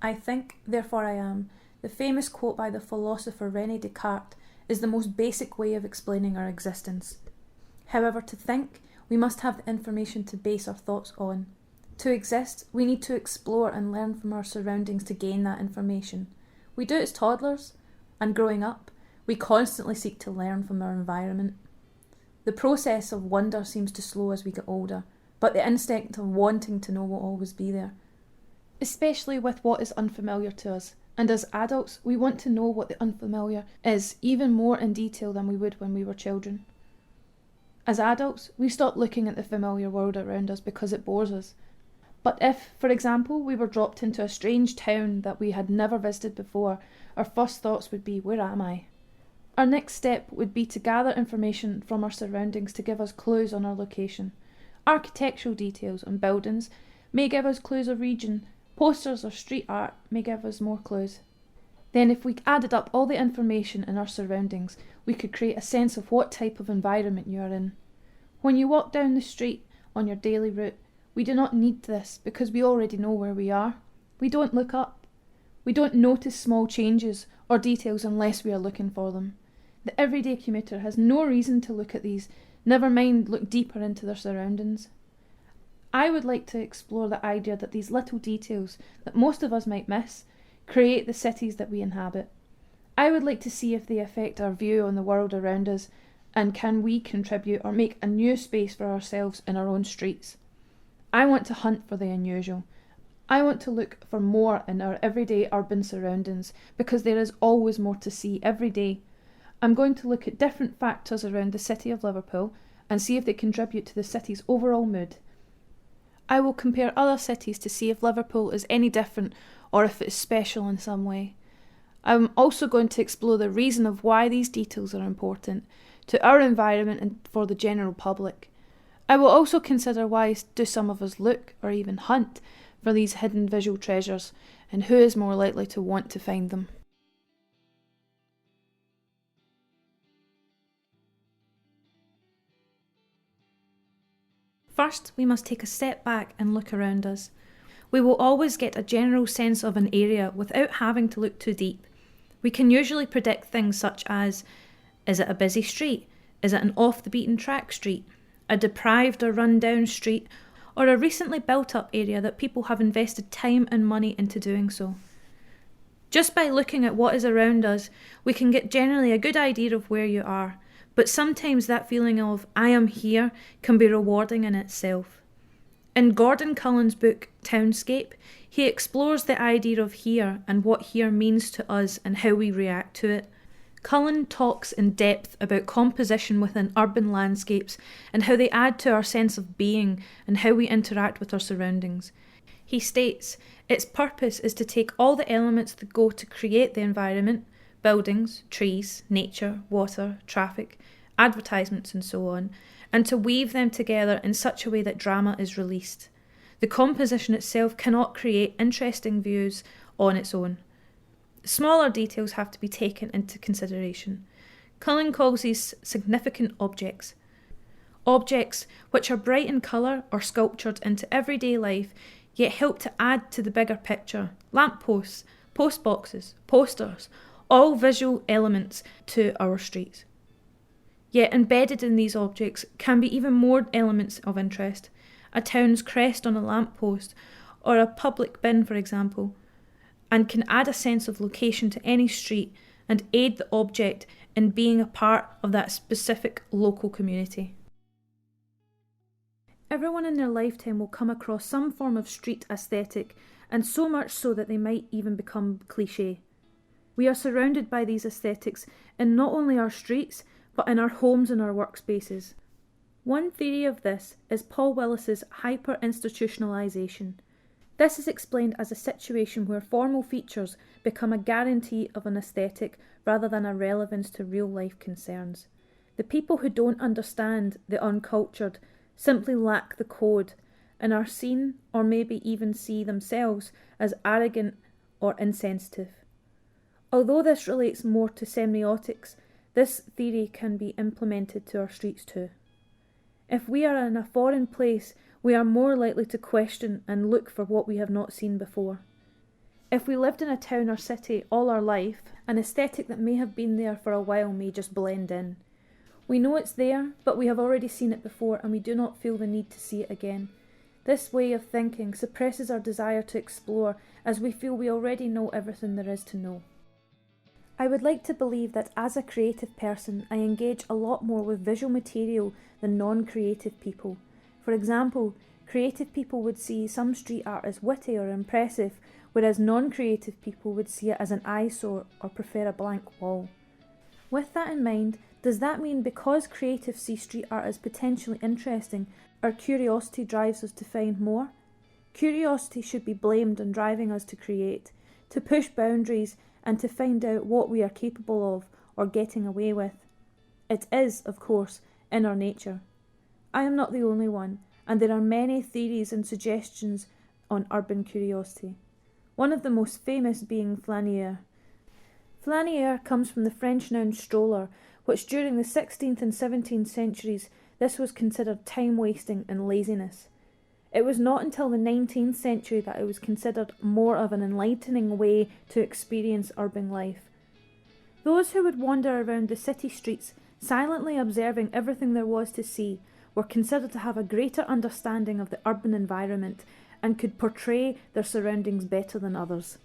I think, therefore I am, the famous quote by the philosopher René Descartes, is the most basic way of explaining our existence. However, to think, we must have the information to base our thoughts on. To exist, we need to explore and learn from our surroundings to gain that information. We do it as toddlers, and growing up, we constantly seek to learn from our environment. The process of wonder seems to slow as we get older, but the instinct of wanting to know will always be there, especially with what is unfamiliar to us. And as adults, we want to know what the unfamiliar is, even more in detail than we would when we were children. As adults, we stop looking at the familiar world around us because it bores us. But if, for example, we were dropped into a strange town that we had never visited before, our first thoughts would be, where am I? Our next step would be to gather information from our surroundings to give us clues on our location. Architectural details on buildings may give us clues of region. Posters or street art may give us more clues. Then if we added up all the information in our surroundings, we could create a sense of what type of environment you are in. When you walk down the street on your daily route, we do not need this because we already know where we are. We don't look up. We don't notice small changes or details unless we are looking for them. The everyday commuter has no reason to look at these, never mind look deeper into their surroundings. I would like to explore the idea that these little details that most of us might miss create the cities that we inhabit. I would like to see if they affect our view on the world around us, and can we contribute or make a new space for ourselves in our own streets. I want to hunt for the unusual. I want to look for more in our everyday urban surroundings because there is always more to see every day. I'm going to look at different factors around the city of Liverpool and see if they contribute to the city's overall mood. I will compare other cities to see if Liverpool is any different or if it is special in some way. I'm also going to explore the reason of why these details are important to our environment and for the general public. I will also consider why do some of us look or even hunt for these hidden visual treasures, and who is more likely to want to find them. First, we must take a step back and look around us. We will always get a general sense of an area without having to look too deep. We can usually predict things such as, is it a busy street? Is it an off-the-beaten-track street? A deprived or run-down street? Or a recently built-up area that people have invested time and money into doing so? Just by looking at what is around us, we can get generally a good idea of where you are. But sometimes that feeling of, I am here, can be rewarding in itself. In Gordon Cullen's book, Townscape, he explores the idea of here and what here means to us and how we react to it. Cullen talks in depth about composition within urban landscapes and how they add to our sense of being and how we interact with our surroundings. He states, its purpose is to take all the elements that go to create the environment, buildings, trees, nature, water, traffic, advertisements and so on, and to weave them together in such a way that drama is released. The composition itself cannot create interesting views on its own. Smaller details have to be taken into consideration. Cullen calls these significant objects. Objects which are bright in colour or sculptured into everyday life, yet help to add to the bigger picture. Lampposts, postboxes, posters, all visual elements to our streets. Yet embedded in these objects can be even more elements of interest. A town's crest on a lamppost, or a public bin, for example, and can add a sense of location to any street and aid the object in being a part of that specific local community. Everyone in their lifetime will come across some form of street aesthetic, and so much so that they might even become cliché. We are surrounded by these aesthetics in not only our streets, but in our homes and our workspaces. One theory of this is Paul Willis's hyper-institutionalization. This is explained as a situation where formal features become a guarantee of an aesthetic rather than a relevance to real-life concerns. The people who don't understand the uncultured simply lack the code and are seen, or maybe even see themselves, as arrogant or insensitive. Although this relates more to semiotics, this theory can be implemented to our streets too. If we are in a foreign place, we are more likely to question and look for what we have not seen before. If we lived in a town or city all our life, an aesthetic that may have been there for a while may just blend in. We know it's there, but we have already seen it before and we do not feel the need to see it again. This way of thinking suppresses our desire to explore, as we feel we already know everything there is to know. I would like to believe that as a creative person, I engage a lot more with visual material than non-creative people. For example, creative people would see some street art as witty or impressive, whereas non-creative people would see it as an eyesore or prefer a blank wall. With that in mind, does that mean because creatives see street art as potentially interesting, our curiosity drives us to find more? Curiosity should be blamed on driving us to create, to push boundaries and to find out what we are capable of or getting away with. It is, of course, in our nature. I am not the only one, and there are many theories and suggestions on urban curiosity. One of the most famous being flaneur. Flaneur comes from the French noun stroller, which during the 16th and 17th centuries this was considered time-wasting and laziness. It was not until the 19th century that it was considered more of an enlightening way to experience urban life. Those who would wander around the city streets, silently observing everything there was to see, were considered to have a greater understanding of the urban environment and could portray their surroundings better than others.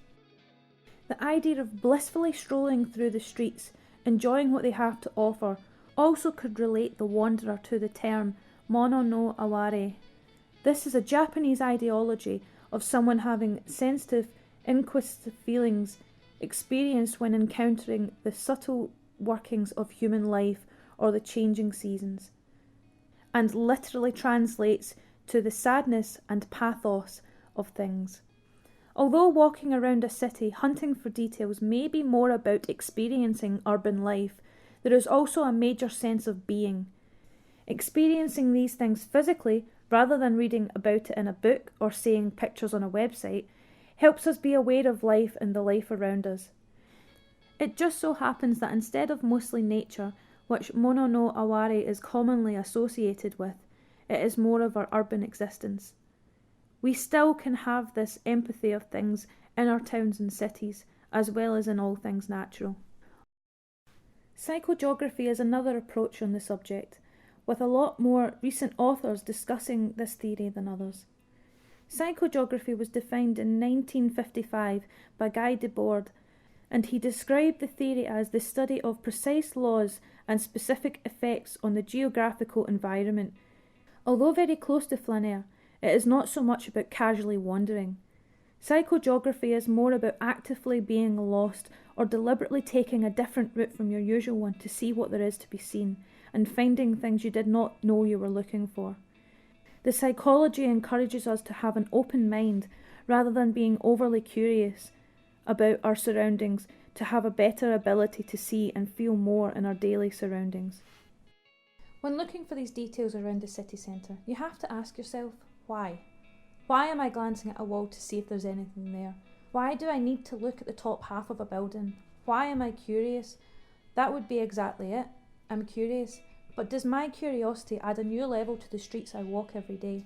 The idea of blissfully strolling through the streets, enjoying what they have to offer, also could relate the wanderer to the term mono no aware. This is a Japanese ideology of someone having sensitive, inquisitive feelings experienced when encountering the subtle workings of human life or the changing seasons, and literally translates to the sadness and pathos of things. Although walking around a city hunting for details may be more about experiencing urban life, there is also a major sense of being. Experiencing these things physically, rather than reading about it in a book or seeing pictures on a website, helps us be aware of life and the life around us. It just so happens that instead of mostly nature, which mono no aware is commonly associated with, it is more of our urban existence. We still can have this empathy of things in our towns and cities, as well as in all things natural. Psychogeography is another approach on the subject, with a lot more recent authors discussing this theory than others. Psychogeography was defined in 1955 by Debord, and he described the theory as the study of precise laws and specific effects on the geographical environment. Although very close to flaneur, it is not so much about casually wandering. Psychogeography is more about actively being lost or deliberately taking a different route from your usual one to see what there is to be seen and finding things you did not know you were looking for. The psychology encourages us to have an open mind rather than being overly curious about our surroundings, to have a better ability to see and feel more in our daily surroundings. When looking for these details around the city centre, you have to ask yourself, why? Why am I glancing at a wall to see if there's anything there? Why do I need to look at the top half of a building? Why am I curious? That would be exactly it. I'm curious, but does my curiosity add a new level to the streets I walk every day?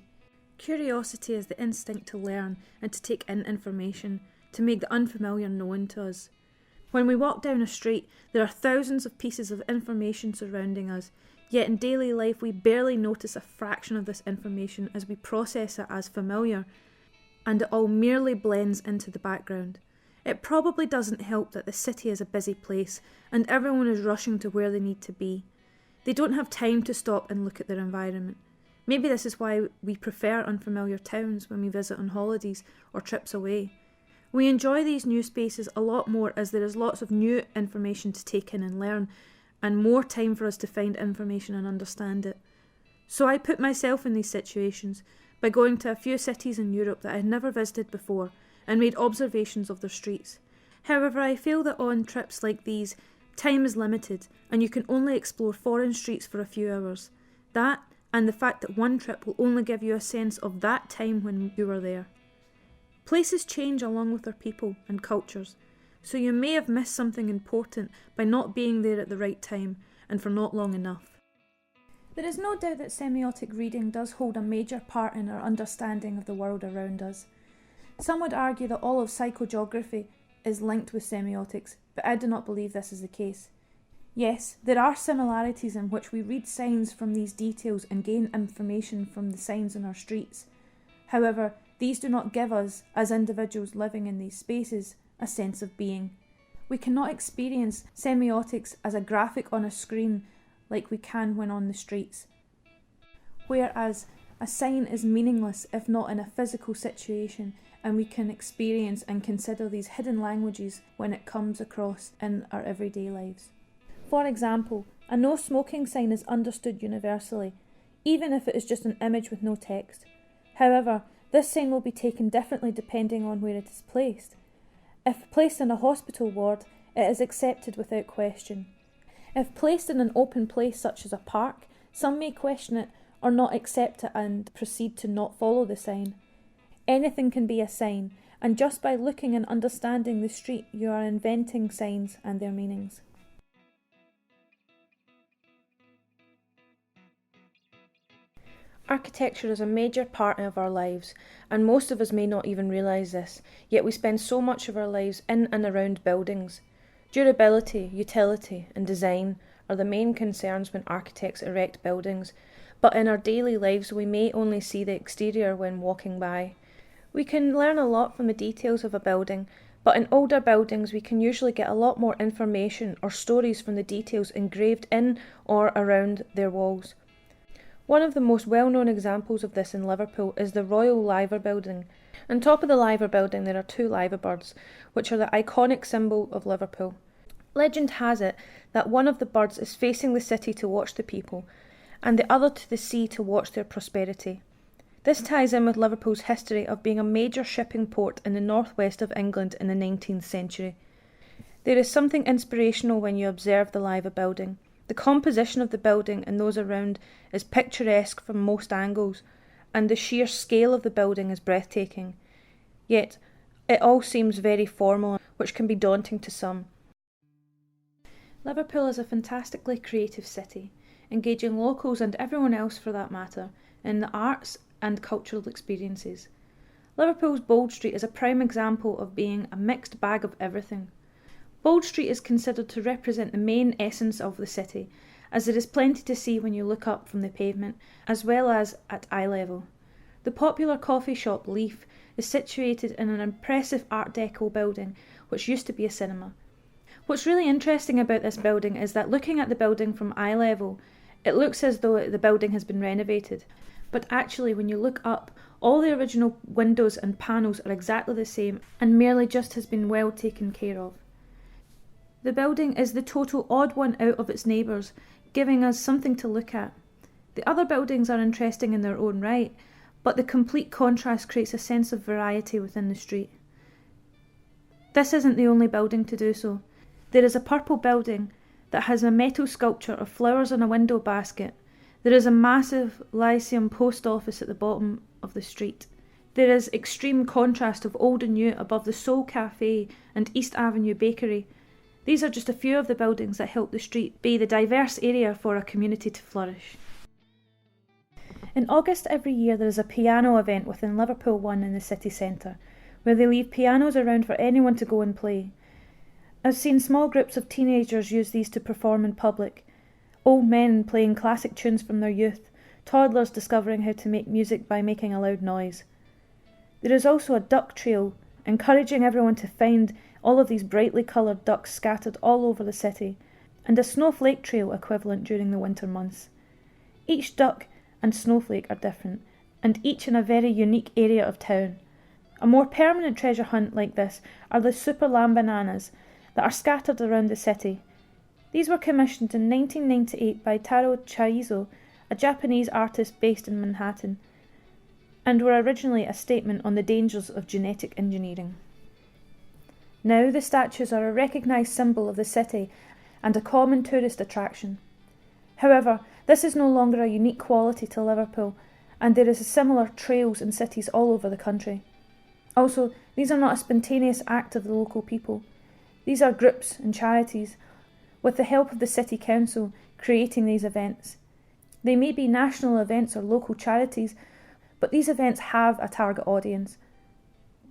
Curiosity is the instinct to learn and to take in information, to make the unfamiliar known to us. When we walk down a street, there are thousands of pieces of information surrounding us, yet in daily life we barely notice a fraction of this information as we process it as familiar, and it all merely blends into the background. It probably doesn't help that the city is a busy place and everyone is rushing to where they need to be. They don't have time to stop and look at their environment. Maybe this is why we prefer unfamiliar towns when we visit on holidays or trips away. We enjoy these new spaces a lot more as there is lots of new information to take in and learn, and more time for us to find information and understand it. So I put myself in these situations by going to a few cities in Europe that I had never visited before and made observations of their streets. However, I feel that on trips like these, time is limited and you can only explore foreign streets for a few hours. That, and the fact that one trip will only give you a sense of that time when you were there. Places change along with their people and cultures, so you may have missed something important by not being there at the right time and for not long enough. There is no doubt that semiotic reading does hold a major part in our understanding of the world around us. Some would argue that all of psychogeography is linked with semiotics, but I do not believe this is the case. Yes, there are similarities in which we read signs from these details and gain information from the signs in our streets. However, these do not give us, as individuals living in these spaces, a sense of being. We cannot experience semiotics as a graphic on a screen like we can when on the streets. Whereas a sign is meaningless if not in a physical situation, and we can experience and consider these hidden languages when it comes across in our everyday lives. For example, a no smoking sign is understood universally, even if it is just an image with no text. However, this sign will be taken differently depending on where it is placed. If placed in a hospital ward, it is accepted without question. If placed in an open place such as a park, some may question it or not accept it and proceed to not follow the sign. Anything can be a sign, and just by looking and understanding the street, you are inventing signs and their meanings. Architecture is a major part of our lives, and most of us may not even realise this, yet we spend so much of our lives in and around buildings. Durability, utility, and design are the main concerns when architects erect buildings, but in our daily lives we may only see the exterior when walking by. We can learn a lot from the details of a building, but in older buildings we can usually get a lot more information or stories from the details engraved in or around their walls. One of the most well-known examples of this in Liverpool is the Royal Liver Building. On top of the Liver Building there are two liver birds, which are the iconic symbol of Liverpool. Legend has it that one of the birds is facing the city to watch the people, and the other to the sea to watch their prosperity. This ties in with Liverpool's history of being a major shipping port in the northwest of England in the 19th century. There is something inspirational when you observe the Liver Building. The composition of the building and those around is picturesque from most angles, and the sheer scale of the building is breathtaking. Yet, it all seems very formal, which can be daunting to some. Liverpool is a fantastically creative city, engaging locals and everyone else for that matter in the arts and cultural experiences. Liverpool's Bold Street is a prime example of being a mixed bag of everything. Bold Street is considered to represent the main essence of the city, as there is plenty to see when you look up from the pavement, as well as at eye level. The popular coffee shop Leaf is situated in an impressive Art Deco building, which used to be a cinema. What's really interesting about this building is that looking at the building from eye level, it looks as though the building has been renovated. But actually, when you look up, all the original windows and panels are exactly the same and merely just has been well taken care of. The building is the total odd one out of its neighbours, giving us something to look at. The other buildings are interesting in their own right, but the complete contrast creates a sense of variety within the street. This isn't the only building to do so. There is a purple building that has a metal sculpture of flowers on a window basket. There is a massive Lyceum post office at the bottom of the street. There is extreme contrast of old and new above the Soul Cafe and East Avenue Bakery. These are just a few of the buildings that help the street be the diverse area for a community to flourish. In August every year there is a piano event within Liverpool One in the city centre, where they leave pianos around for anyone to go and play. I've seen small groups of teenagers use these to perform in public, old men playing classic tunes from their youth, toddlers discovering how to make music by making a loud noise. There is also a duck trail, encouraging everyone to find all of these brightly coloured ducks scattered all over the city, and a snowflake trail equivalent during the winter months. Each duck and snowflake are different, and each in a very unique area of town. A more permanent treasure hunt like this are the super lamb bananas that are scattered around the city. These were commissioned in 1998 by Taro Chaizo, a Japanese artist based in Manhattan, and were originally a statement on the dangers of genetic engineering. Now the statues are a recognised symbol of the city and a common tourist attraction. However, this is no longer a unique quality to Liverpool, and there is similar trails in cities all over the country. Also, these are not a spontaneous act of the local people. These are groups and charities, with the help of the city council, creating these events. They may be national events or local charities, but these events have a target audience.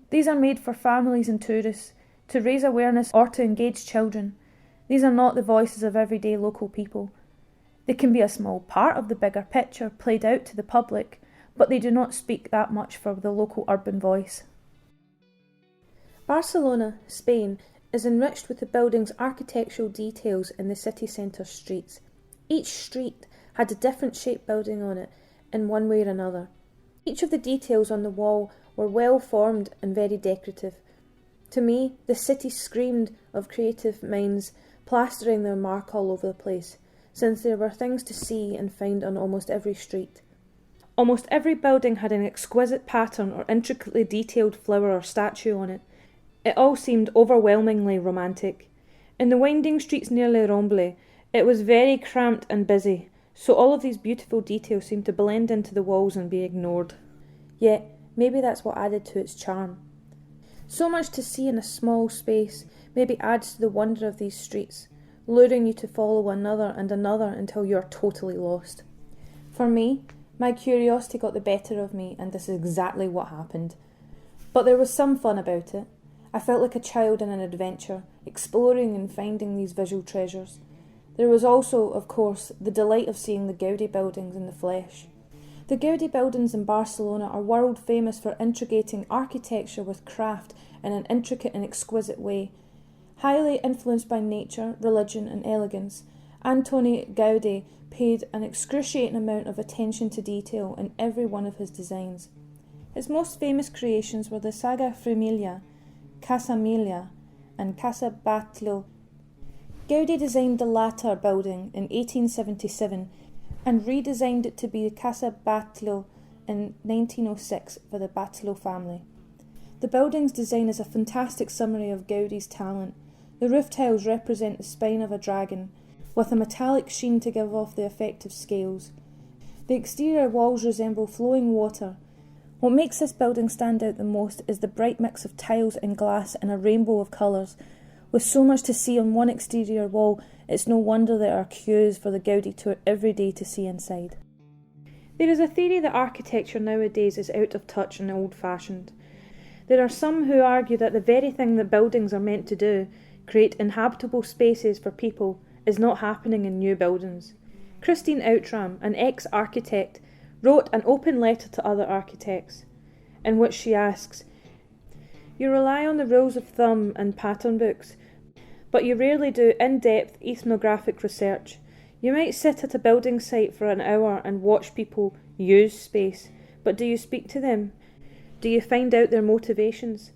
These are made for families and tourists, to raise awareness or to engage children. These are not the voices of everyday local people. They can be a small part of the bigger picture played out to the public, but they do not speak that much for the local urban voice. Barcelona, Spain, is enriched with the building's architectural details in the city centre streets. Each street had a different shaped building on it in one way or another. Each of the details on the wall were well formed and very decorative. To me, the city screamed of creative minds plastering their mark all over the place, since there were things to see and find on almost every street. Almost every building had an exquisite pattern or intricately detailed flower or statue on it. It all seemed overwhelmingly romantic. In the winding streets near Le Romble, it was very cramped and busy, so all of these beautiful details seemed to blend into the walls and be ignored. Yet, maybe that's what added to its charm. So much to see in a small space maybe adds to the wonder of these streets, luring you to follow another and another until you are totally lost. For me, my curiosity got the better of me, and this is exactly what happened. But there was some fun about it. I felt like a child in an adventure, exploring and finding these visual treasures. There was also, of course, the delight of seeing the Gaudi buildings in the flesh. The Gaudi buildings in Barcelona are world famous for integrating architecture with craft in an intricate and exquisite way. Highly influenced by nature, religion and elegance, Antoni Gaudi paid an excruciating amount of attention to detail in every one of his designs. His most famous creations were the Sagra Familia, Casa Emilia and Casa Batlló. Gaudi designed the latter building in 1877 and redesigned it to be Casa Batlló in 1906 for the Batlló family. The building's design is a fantastic summary of Gaudi's talent. The roof tiles represent the spine of a dragon, with a metallic sheen to give off the effect of scales. The exterior walls resemble flowing water. What makes this building stand out the most is the bright mix of tiles and glass in a rainbow of colours. With so much to see on one exterior wall, it's no wonder there are queues for the Gaudi tour every day to see inside. There is a theory that architecture nowadays is out of touch and old-fashioned. There are some who argue that the very thing that buildings are meant to do, create inhabitable spaces for people, is not happening in new buildings. Christine Outram, an ex-architect, wrote an open letter to other architects, in which she asks, "You rely on the rules of thumb and pattern books, but you rarely do in-depth ethnographic research. You might sit at a building site for an hour and watch people use space, but do you speak to them? Do you find out their motivations?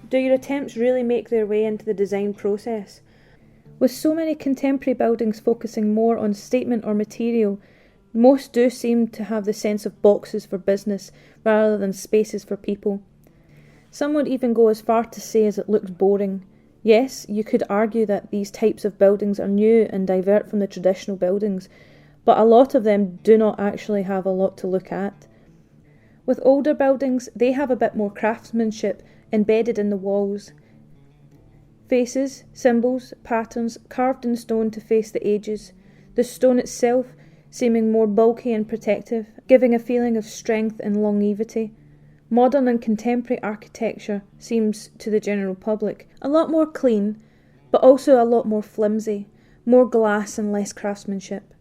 Do your attempts really make their way into the design process?" With so many contemporary buildings focusing more on statement or material, most do seem to have the sense of boxes for business rather than spaces for people. Some would even go as far to say as it looks boring. Yes, you could argue that these types of buildings are new and divert from the traditional buildings, but a lot of them do not actually have a lot to look at. With older buildings, they have a bit more craftsmanship embedded in the walls. Faces, symbols, patterns carved in stone to face the ages, the stone itself seeming more bulky and protective, giving a feeling of strength and longevity. Modern and contemporary architecture seems, to the general public, a lot more clean, but also a lot more flimsy, more glass and less craftsmanship.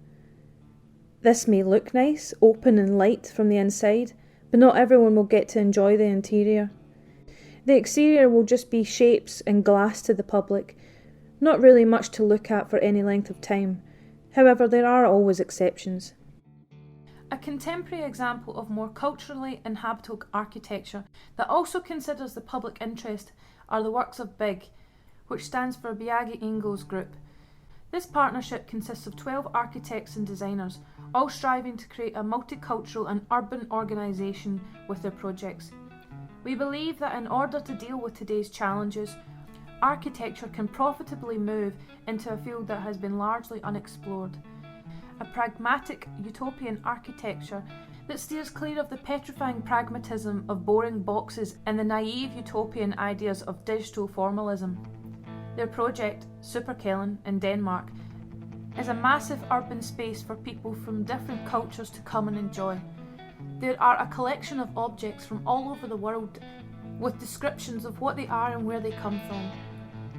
This may look nice, open and light from the inside, but not everyone will get to enjoy the interior. The exterior will just be shapes and glass to the public, not really much to look at for any length of time. However, there are always exceptions. A contemporary example of more culturally inhabitable architecture that also considers the public interest are the works of BIG, which stands for Biagi Ingalls Group. This partnership consists of 12 architects and designers, all striving to create a multicultural and urban organisation with their projects. We believe that in order to deal with today's challenges, architecture can profitably move into a field that has been largely unexplored. A pragmatic, utopian architecture that steers clear of the petrifying pragmatism of boring boxes and the naive utopian ideas of digital formalism. Their project, Super Cullen in Denmark, is a massive urban space for people from different cultures to come and enjoy. There are a collection of objects from all over the world with descriptions of what they are and where they come from.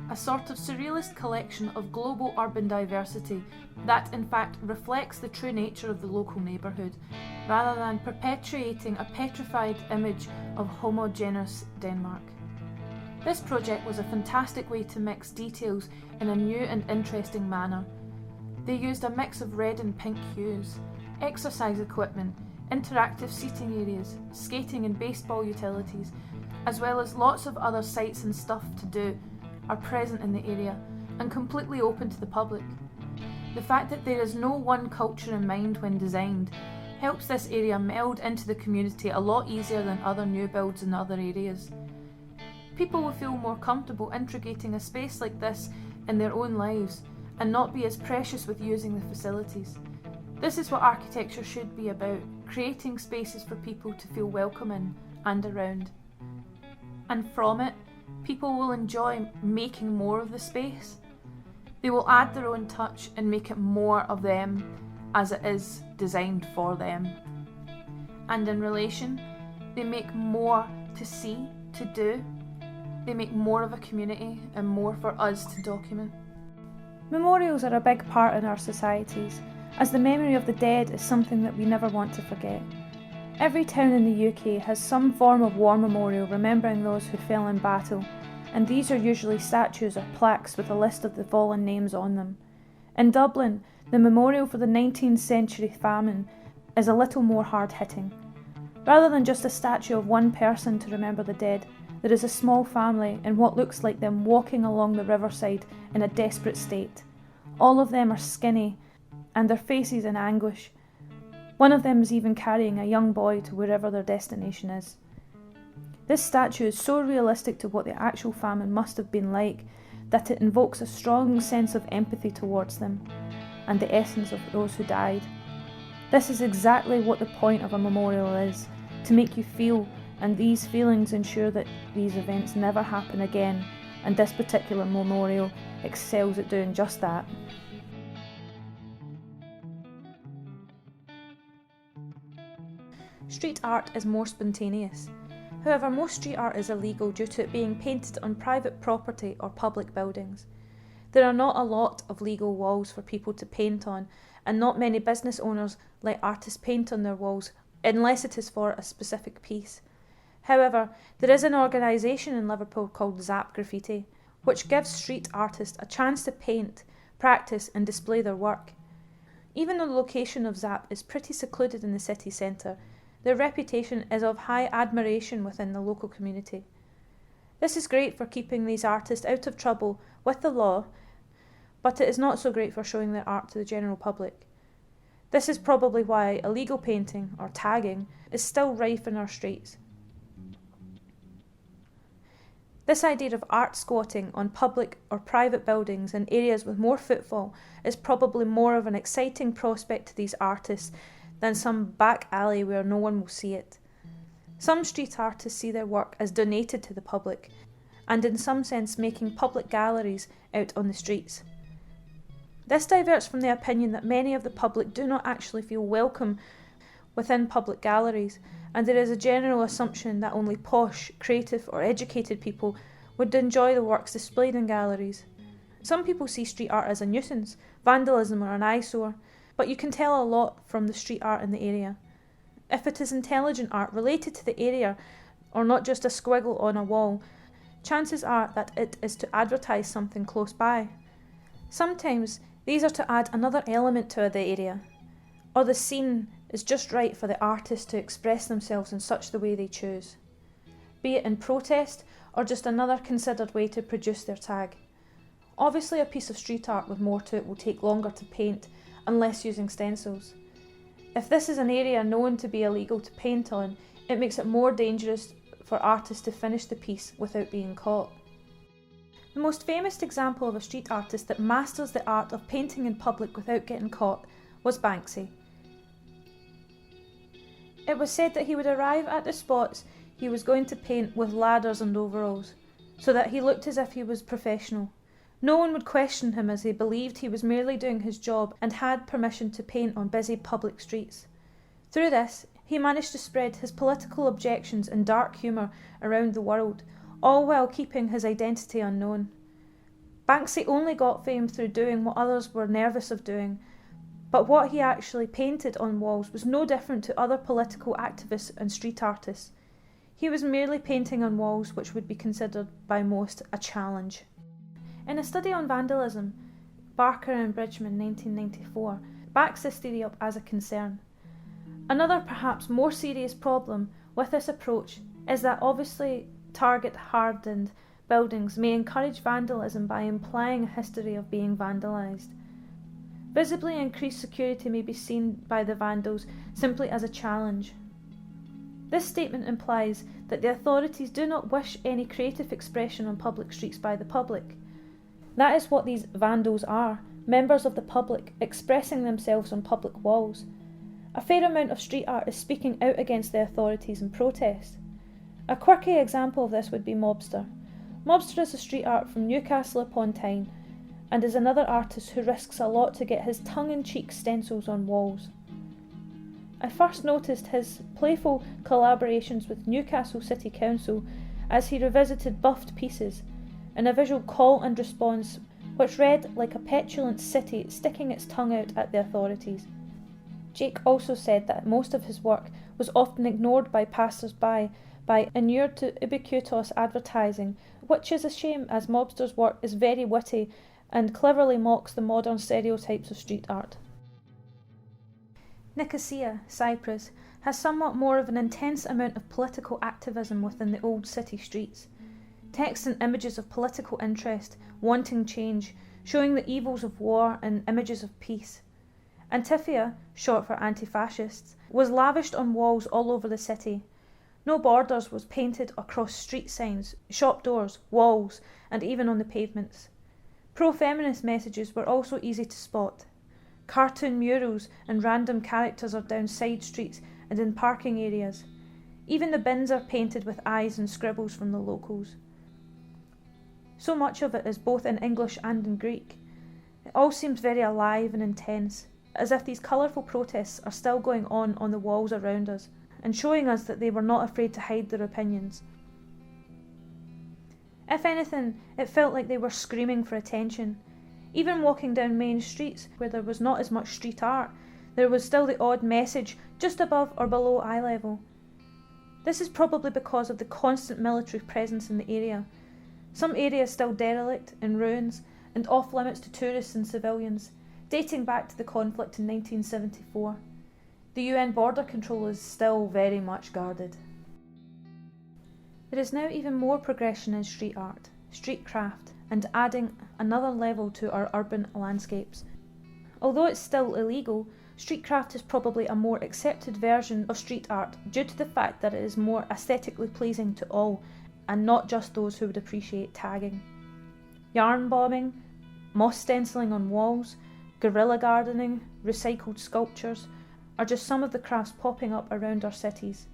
A sort of surrealist collection of global urban diversity that in fact reflects the true nature of the local neighbourhood, rather than perpetuating a petrified image of homogeneous Denmark. This project was a fantastic way to mix details in a new and interesting manner. They used a mix of red and pink hues, exercise equipment, interactive seating areas, skating and baseball utilities, as well as lots of other sights and stuff to do are present in the area and completely open to the public. The fact that there is no one culture in mind when designed helps this area meld into the community a lot easier than other new builds in other areas. People will feel more comfortable integrating a space like this in their own lives and not be as precious with using the facilities. This is what architecture should be about, creating spaces for people to feel welcome in and around. And from it, people will enjoy making more of the space. They will add their own touch and make it more of them as it is designed for them. And in relation, they make more to see, to do. They make more of a community and more for us to document. Memorials are a big part in our societies, as the memory of the dead is something that we never want to forget. Every town in the UK has some form of war memorial remembering those who fell in battle, and these are usually statues or plaques with a list of the fallen names on them. In Dublin, the memorial for the 19th century famine is a little more hard-hitting. Rather than just a statue of one person to remember the dead, there is a small family in what looks like them walking along the riverside in a desperate state. All of them are skinny, and their faces in anguish. One of them is even carrying a young boy to wherever their destination is. This statue is so realistic to what the actual famine must have been like that it invokes a strong sense of empathy towards them and the essence of those who died. This is exactly what the point of a memorial is, to make you feel, and these feelings ensure that these events never happen again, and this particular memorial excels at doing just that. Street art is more spontaneous. However, most street art is illegal due to it being painted on private property or public buildings. There are not a lot of legal walls for people to paint on, and not many business owners let artists paint on their walls unless it is for a specific piece. However, there is an organisation in Liverpool called Zap Graffiti, which gives street artists a chance to paint, practice and display their work. Even though the location of Zap is pretty secluded in the city centre, their reputation is of high admiration within the local community. This is great for keeping these artists out of trouble with the law, but it is not so great for showing their art to the general public. This is probably why illegal painting, or tagging, is still rife in our streets. This idea of art squatting on public or private buildings in areas with more footfall is probably more of an exciting prospect to these artists than some back alley where no one will see it. Some street artists see their work as donated to the public, and in some sense making public galleries out on the streets. This diverts from the opinion that many of the public do not actually feel welcome within public galleries, and there is a general assumption that only posh, creative or educated people would enjoy the works displayed in galleries. Some people see street art as a nuisance, vandalism or an eyesore, but you can tell a lot from the street art in the area. If it is intelligent art related to the area, or not just a squiggle on a wall, chances are that it is to advertise something close by. Sometimes these are to add another element to the area, or the scene is just right for the artist to express themselves in such the way they choose, be it in protest or just another considered way to produce their tag. Obviously, a piece of street art with more to it will take longer to paint unless using stencils. If this is an area known to be illegal to paint on, it makes it more dangerous for artists to finish the piece without being caught. The most famous example of a street artist that masters the art of painting in public without getting caught was Banksy. It was said that he would arrive at the spots he was going to paint with ladders and overalls, so that he looked as if he was professional. No one would question him as they believed he was merely doing his job and had permission to paint on busy public streets. Through this, He managed to spread his political objections and dark humour around the world, all while keeping his identity unknown. Banksy only got fame through doing what others were nervous of doing, but what he actually painted on walls was no different to other political activists and street artists. He was merely painting on walls which would be considered by most a challenge. In a study on vandalism, Barker and Brigdeman 1994 backs this theory up as a concern. Another perhaps more serious problem with this approach is that obviously target-hardened buildings may encourage vandalism by implying a history of being vandalised. Visibly increased security may be seen by the vandals simply as a challenge. This statement implies that the authorities do not wish any creative expression on public streets by the public. That is what these vandals are, members of the public expressing themselves on public walls. A fair amount of street art is speaking out against the authorities in protest. A quirky example of this would be Mobster. Mobster is a street art from Newcastle upon Tyne and is another artist who risks a lot to get his tongue-in-cheek stencils on walls. I first noticed his playful collaborations with Newcastle City Council as he revisited buffed pieces in a visual call and response which read like a petulant city sticking its tongue out at the authorities. Jake also said that most of his work was often ignored by passers-by inured to ubiquitous advertising, which is a shame as Mobster's work is very witty and cleverly mocks the modern stereotypes of street art. Nicosia, Cyprus, has somewhat more of an intense amount of political activism within the old city streets. Text and images of political interest, wanting change, showing the evils of war and images of peace. Antifa, short for anti-fascists, was lavished on walls all over the city. No borders was painted across street signs, shop doors, walls, and even on the pavements. Pro-feminist messages were also easy to spot. Cartoon murals and random characters are down side streets and in parking areas. Even the bins are painted with eyes and scribbles from the locals. So much of it is both in English and in Greek. It all seems very alive and intense, as if these colourful protests are still going on the walls around us, and showing us that they were not afraid to hide their opinions. If anything, it felt like they were screaming for attention. Even walking down main streets, where there was not as much street art, there was still the odd message just above or below eye level. This is probably because of the constant military presence in the area. Some areas still derelict, in ruins, and off limits to tourists and civilians, dating back to the conflict in 1974. The UN border control is still very much guarded. There is now even more progression in street art, street craft, and adding another level to our urban landscapes. Although it's still illegal, street craft is probably a more accepted version of street art due to the fact that it is more aesthetically pleasing to all and not just those who would appreciate tagging. Yarn bombing, moss stenciling on walls, guerrilla gardening, recycled sculptures are just some of the crafts popping up around our cities.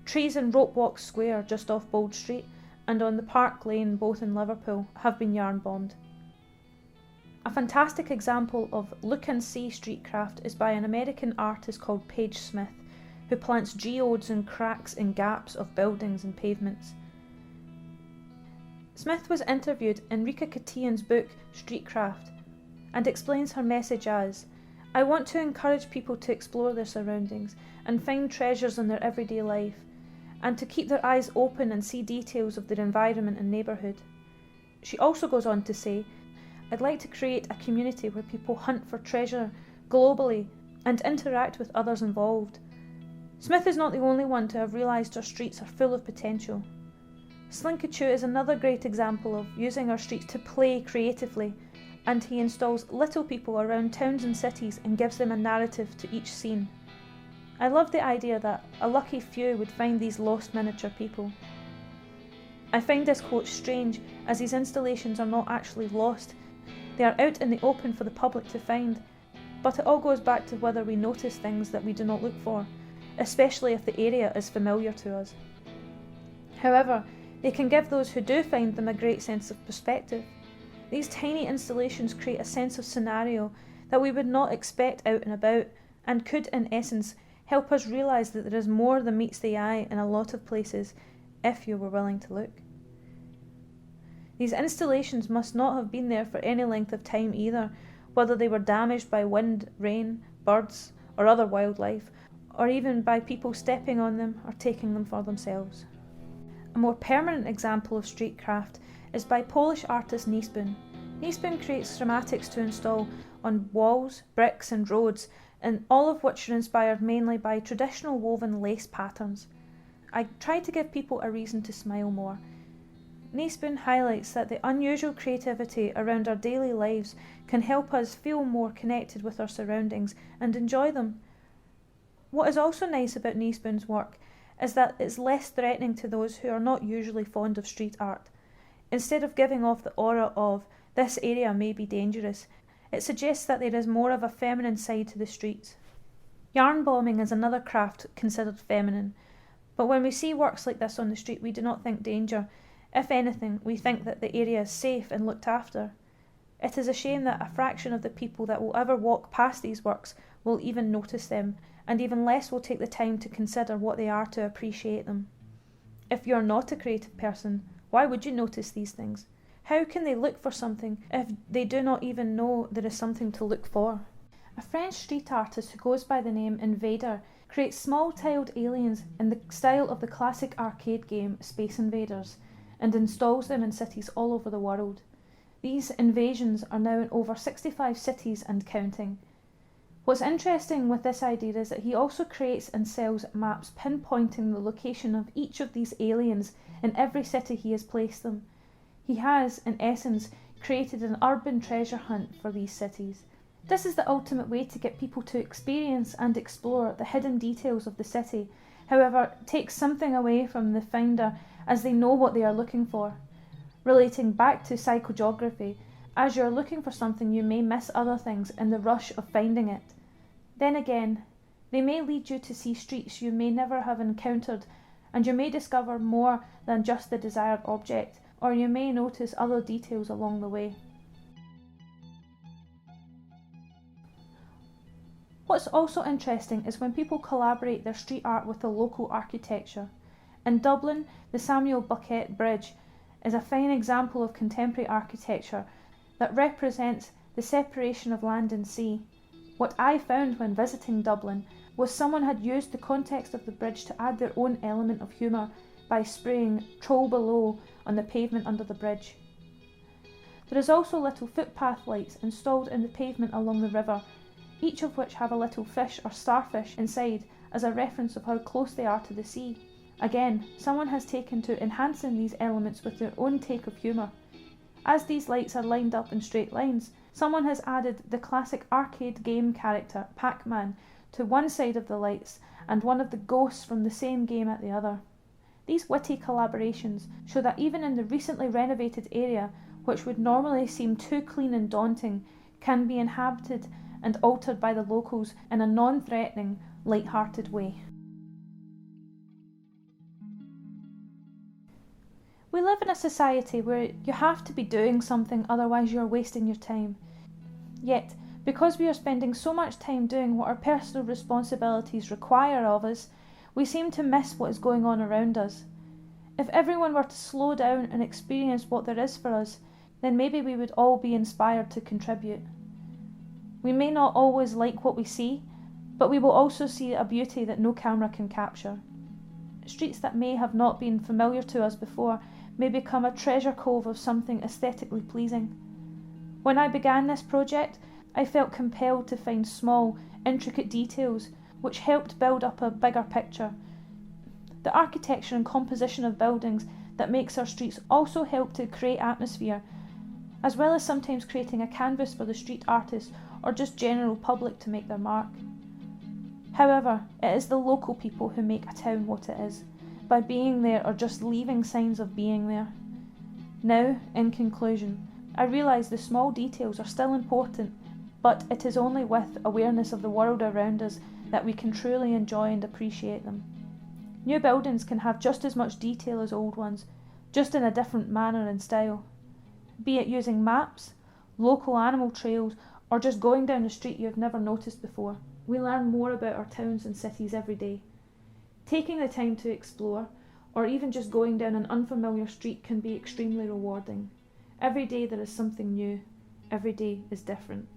Trees in Rope Walk Square just off Bold Street and on the Park Lane both in Liverpool have been yarn bombed. A fantastic example of look and see street craft is by an American artist called Paige Smith, who plants geodes and cracks in gaps of buildings and pavements. Smith was interviewed in Rika Katian's book Street Craft and explains her message as, "I want to encourage people to explore their surroundings and find treasures in their everyday life, and to keep their eyes open and see details of their environment and neighbourhood." She also goes on to say, "I'd like to create a community where people hunt for treasure globally and interact with others involved." Smith is not the only one to have realised our streets are full of potential. Slinkachu is another great example of using our streets to play creatively, and he installs little people around towns and cities and gives them a narrative to each scene. I love the idea that a lucky few would find these lost miniature people. I find this quote strange, as these installations are not actually lost. They are out in the open for the public to find, but it all goes back to whether we notice things that we do not look for, especially if the area is familiar to us. However, they can give those who do find them a great sense of perspective. These tiny installations create a sense of scenario that we would not expect out and about, and could, in essence, help us realise that there is more than meets the eye in a lot of places, if you were willing to look. These installations must not have been there for any length of time either, whether they were damaged by wind, rain, birds, or other wildlife, or even by people stepping on them or taking them for themselves. A more permanent example of street craft is by Polish artist Niesbun. Niesbun creates schematics to install on walls, bricks and roads, and all of which are inspired mainly by traditional woven lace patterns. I try to give people a reason to smile more. Niesbun highlights that the unusual creativity around our daily lives can help us feel more connected with our surroundings and enjoy them. What is also nice about Niesbun's work is that it's less threatening to those who are not usually fond of street art. Instead of giving off the aura of, this area may be dangerous, it suggests that there is more of a feminine side to the streets. Yarn bombing is another craft considered feminine, but when we see works like this on the street we do not think danger. If anything, we think that the area is safe and looked after. It is a shame that a fraction of the people that will ever walk past these works will even notice them, and even less will take the time to consider what they are to appreciate them. If you're not a creative person, why would you notice these things? How can they look for something if they do not even know there is something to look for? A French street artist who goes by the name Invader creates small tiled aliens in the style of the classic arcade game Space Invaders, and installs them in cities all over the world. These invasions are now in over 65 cities and counting. What's interesting with this idea is that he also creates and sells maps pinpointing the location of each of these aliens in every city he has placed them. He has, in essence, created an urban treasure hunt for these cities. This is the ultimate way to get people to experience and explore the hidden details of the city, however, it takes something away from the finder as they know what they are looking for. Relating back to psychogeography, as you are looking for something you may miss other things in the rush of finding it. Then again, they may lead you to see streets you may never have encountered, and you may discover more than just the desired object, or you may notice other details along the way. What's also interesting is when people collaborate their street art with the local architecture. In Dublin, the Samuel Beckett Bridge is a fine example of contemporary architecture that represents the separation of land and sea. What I found when visiting Dublin was someone had used the context of the bridge to add their own element of humour by spraying "Troll Below" on the pavement under the bridge. There is also little footpath lights installed in the pavement along the river, each of which have a little fish or starfish inside as a reference of how close they are to the sea. Again, someone has taken to enhancing these elements with their own take of humour. As these lights are lined up in straight lines, someone has added the classic arcade game character, Pac-Man, to one side of the lights and one of the ghosts from the same game at the other. These witty collaborations show that even in the recently renovated area, which would normally seem too clean and daunting, can be inhabited and altered by the locals in a non-threatening, light-hearted way. We live in a society where you have to be doing something, otherwise you're wasting your time. Yet, because we are spending so much time doing what our personal responsibilities require of us, we seem to miss what is going on around us. If everyone were to slow down and experience what there is for us, then maybe we would all be inspired to contribute. We may not always like what we see, but we will also see a beauty that no camera can capture. Streets that may have not been familiar to us before may become a treasure cove of something aesthetically pleasing. When I began this project, I felt compelled to find small, intricate details which helped build up a bigger picture. The architecture and composition of buildings that makes our streets also help to create atmosphere, as well as sometimes creating a canvas for the street artist or just general public to make their mark. However, it is the local people who make a town what it is, by being there or just leaving signs of being there. Now, in conclusion, I realise the small details are still important, but it is only with awareness of the world around us that we can truly enjoy and appreciate them. New buildings can have just as much detail as old ones, just in a different manner and style. Be it using maps, local animal trails, or just going down a street you have never noticed before. We learn more about our towns and cities every day. Taking the time to explore, or even just going down an unfamiliar street, can be extremely rewarding. Every day there is something new. Every day is different.